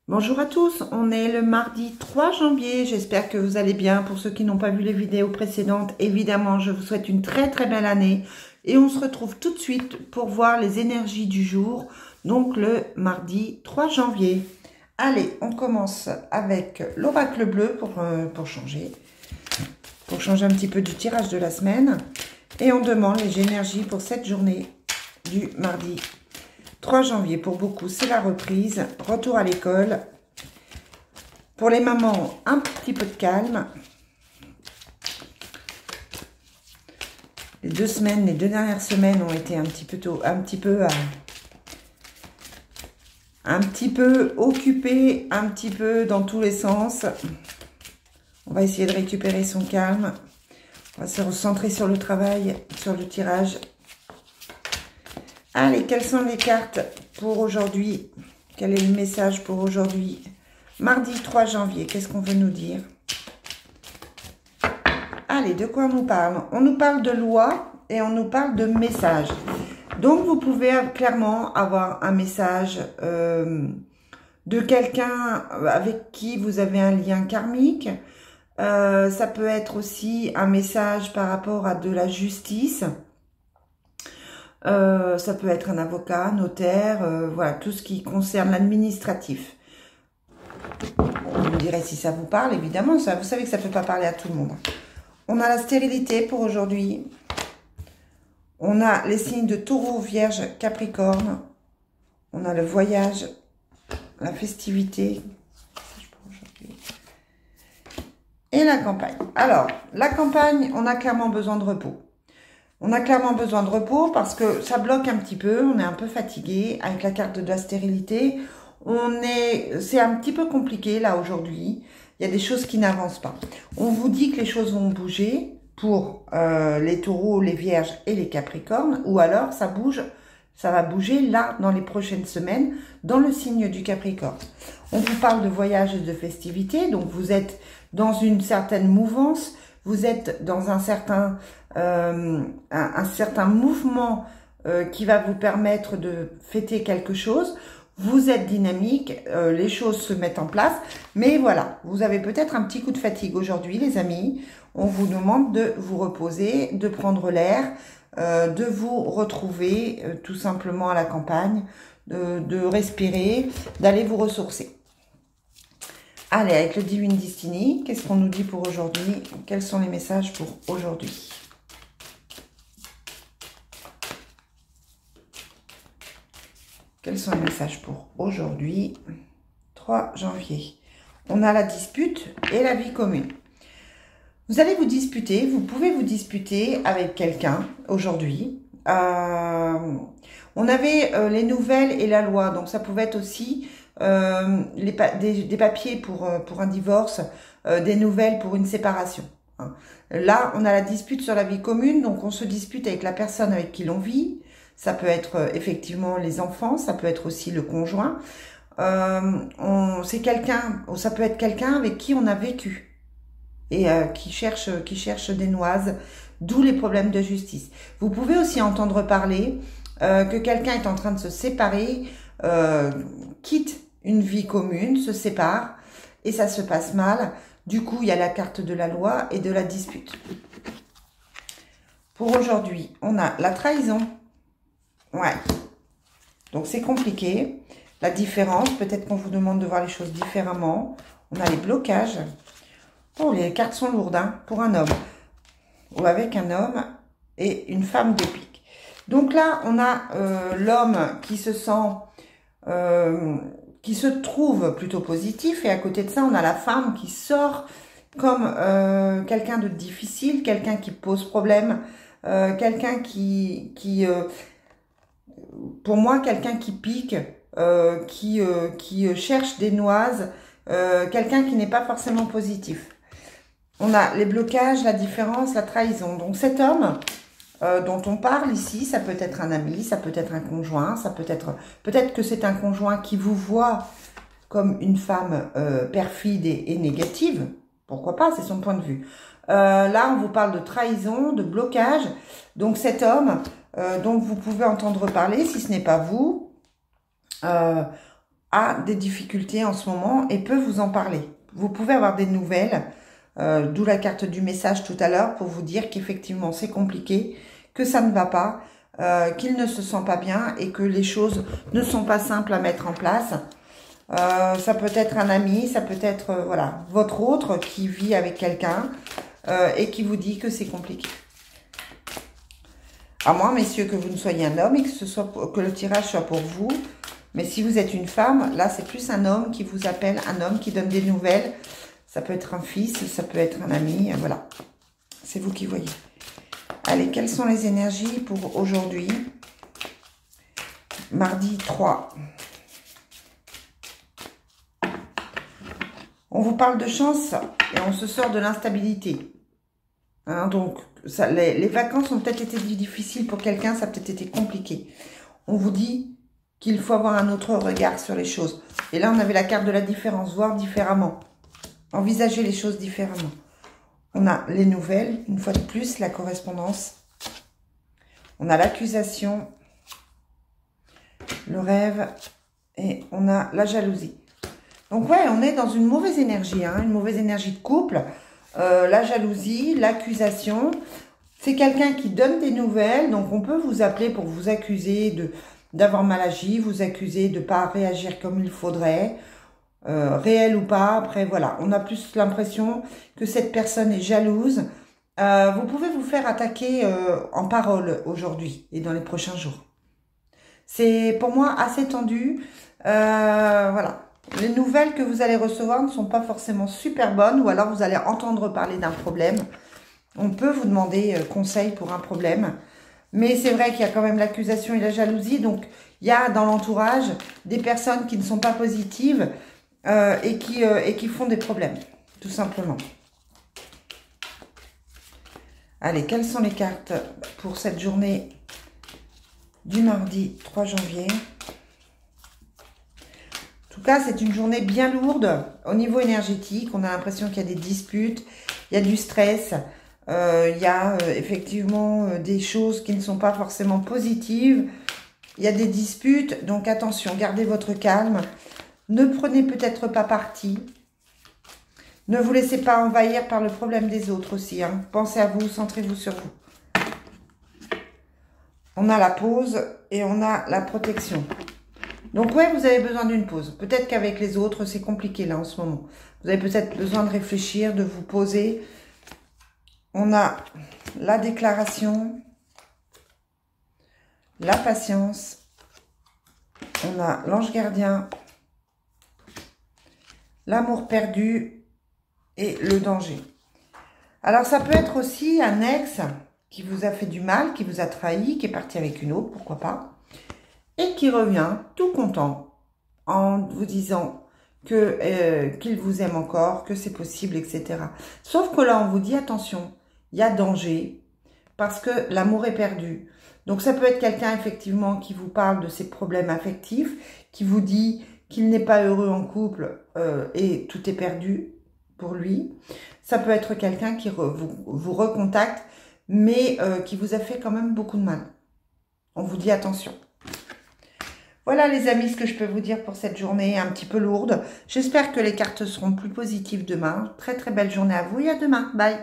Bonjour à tous, on est le mardi 3 janvier, j'espère que vous allez bien. Pour ceux qui n'ont pas vu les vidéos précédentes, évidemment, je vous souhaite une très belle année. Et on se retrouve tout de suite pour voir les énergies du jour, donc le mardi 3 janvier. Allez, on commence avec l'oracle bleu pour changer un petit peu du tirage de la semaine. Et on demande les énergies pour cette journée du mardi 3 janvier. Pour beaucoup, c'est la reprise, retour à l'école. Pour les mamans, un petit peu de calme. Les deux dernières semaines ont été un petit peu occupées, un petit peu dans tous les sens. On va essayer de récupérer son calme. On va se recentrer sur le travail, sur le tirage. Allez, quelles sont les cartes pour aujourd'hui? Quel est le message pour aujourd'hui? Mardi 3 janvier, qu'est-ce qu'on veut nous dire? Allez, de quoi on nous parle? On nous parle de loi et on nous parle de message. Donc, vous pouvez clairement avoir un message de quelqu'un avec qui vous avez un lien karmique. Ça peut être aussi un message par rapport à de la justice. Ça peut être un avocat, notaire, voilà, tout ce qui concerne l'administratif. Vous me direz si ça vous parle, évidemment, ça, vous savez que ça ne peut pas parler à tout le monde. On a la stérilité pour aujourd'hui. On a les signes de Taureau, Vierge, Capricorne. On a le voyage, la festivité. Et la campagne. Alors, la campagne, on a clairement besoin de repos. On a clairement besoin de repos parce que ça bloque un petit peu, on est un peu fatigué avec la carte de la stérilité. C'est un petit peu compliqué là aujourd'hui. Il y a des choses qui n'avancent pas. On vous dit que les choses vont bouger pour les taureaux, les vierges et les capricornes, ou alors ça va bouger là dans les prochaines semaines dans le signe du Capricorne. On vous parle de voyage et de festivité, donc vous êtes dans une certaine mouvance, vous êtes dans un certain mouvement qui va vous permettre de fêter quelque chose. Vous êtes dynamique, les choses se mettent en place, mais voilà, vous avez peut-être un petit coup de fatigue aujourd'hui, les amis. On vous demande de vous reposer, de prendre l'air, de vous retrouver tout simplement à la campagne, de respirer, d'aller vous ressourcer. Allez, avec le Divine Destiny, qu'est-ce qu'on nous dit pour aujourd'hui? Quels sont les messages pour aujourd'hui? Quels sont les messages pour aujourd'hui, 3 janvier? On a la dispute et la vie commune. Vous allez vous disputer, vous pouvez vous disputer avec quelqu'un aujourd'hui. On avait les nouvelles et la loi, donc ça pouvait être aussi des papiers pour un divorce, des nouvelles pour une séparation. Hein. Là, on a la dispute sur la vie commune, donc on se dispute avec la personne avec qui l'on vit. Ça peut être effectivement les enfants, ça peut être aussi le conjoint. C'est quelqu'un, ça peut être quelqu'un avec qui on a vécu et qui cherche des noises, d'où les problèmes de justice. Vous pouvez aussi entendre parler que quelqu'un est en train de se séparer, quitte une vie commune, se sépare et ça se passe mal. Du coup, il y a la carte de la loi et de la dispute. Pour aujourd'hui, on a la trahison. Ouais, donc c'est compliqué. La différence, peut-être qu'on vous demande de voir les choses différemment. On a les blocages. Oh, les cartes sont lourdes, hein, pour un homme. Ou avec un homme et une femme de pique. Donc là, on a l'homme qui se trouve plutôt positif. Et à côté de ça, on a la femme qui sort comme quelqu'un de difficile, quelqu'un qui pose problème, quelqu'un pour moi, quelqu'un qui pique, qui cherche des noises, quelqu'un qui n'est pas forcément positif. On a les blocages, la différence, la trahison. Donc cet homme dont on parle ici, ça peut être un ami, ça peut être un conjoint, ça peut-être que c'est un conjoint qui vous voit comme une femme perfide et négative. Pourquoi pas, c'est son point de vue. Là, on vous parle de trahison, de blocage. Donc cet homme dont vous pouvez entendre parler, si ce n'est pas vous, a des difficultés en ce moment et peut vous en parler. Vous pouvez avoir des nouvelles, d'où la carte du message tout à l'heure, pour vous dire qu'effectivement c'est compliqué, que ça ne va pas, qu'il ne se sent pas bien et que les choses ne sont pas simples à mettre en place. Ça peut être un ami, ça peut être voilà, votre autre qui vit avec quelqu'un et qui vous dit que c'est compliqué. À moins, messieurs, que vous ne soyez un homme et que le tirage soit pour vous. Mais si vous êtes une femme, là, c'est plus un homme qui vous appelle, un homme qui donne des nouvelles. Ça peut être un fils, ça peut être un ami, voilà. C'est vous qui voyez. Allez, quelles sont les énergies pour aujourd'hui? Mardi 3. On vous parle de chance et on se sort de l'instabilité. Hein, donc, ça, les vacances ont peut-être été difficiles pour quelqu'un, ça a peut-être été compliqué. On vous dit qu'il faut avoir un autre regard sur les choses. Et là, on avait la carte de la différence, voir différemment. Envisager les choses différemment. On a les nouvelles, une fois de plus, la correspondance. On a l'accusation, le rêve et on a la jalousie. Donc ouais, on est dans une mauvaise énergie, hein, une mauvaise énergie de couple. La jalousie, l'accusation. C'est quelqu'un qui donne des nouvelles, donc on peut vous appeler pour vous accuser d'avoir mal agi, vous accuser de ne pas réagir comme il faudrait, réel ou pas. Après, voilà, on a plus l'impression que cette personne est jalouse. Vous pouvez vous faire attaquer en parole aujourd'hui et dans les prochains jours. C'est pour moi assez tendu. Voilà. Les nouvelles que vous allez recevoir ne sont pas forcément super bonnes ou alors vous allez entendre parler d'un problème. On peut vous demander conseil pour un problème. Mais c'est vrai qu'il y a quand même l'accusation et la jalousie. Donc, il y a dans l'entourage des personnes qui ne sont pas positives et qui font des problèmes, tout simplement. Allez, quelles sont les cartes pour cette journée du mardi 3 janvier? En tout cas, c'est une journée bien lourde au niveau énergétique. On a l'impression qu'il y a des disputes, il y a du stress, il y a effectivement des choses qui ne sont pas forcément positives. Il y a des disputes, donc attention, gardez votre calme. Ne prenez peut-être pas parti. Ne vous laissez pas envahir par le problème des autres aussi. Hein. Pensez à vous, centrez-vous sur vous. On a la pause et on a la protection. Donc ouais, vous avez besoin d'une pause. Peut-être qu'avec les autres, c'est compliqué là en ce moment. Vous avez peut-être besoin de réfléchir, de vous poser. On a la déclaration, la patience, on a l'ange gardien, l'amour perdu et le danger. Alors ça peut être aussi un ex qui vous a fait du mal, qui vous a trahi, qui est parti avec une autre, pourquoi pas. Et qui revient tout content en vous disant que qu'il vous aime encore, que c'est possible, etc. Sauf que là, on vous dit, attention, il y a danger parce que l'amour est perdu. Donc, ça peut être quelqu'un, effectivement, qui vous parle de ses problèmes affectifs, qui vous dit qu'il n'est pas heureux en couple et tout est perdu pour lui. Ça peut être quelqu'un qui vous recontacte, mais qui vous a fait quand même beaucoup de mal. On vous dit attention. Voilà les amis, ce que je peux vous dire pour cette journée un petit peu lourde. J'espère que les cartes seront plus positives demain. Très très belle journée à vous et à demain. Bye.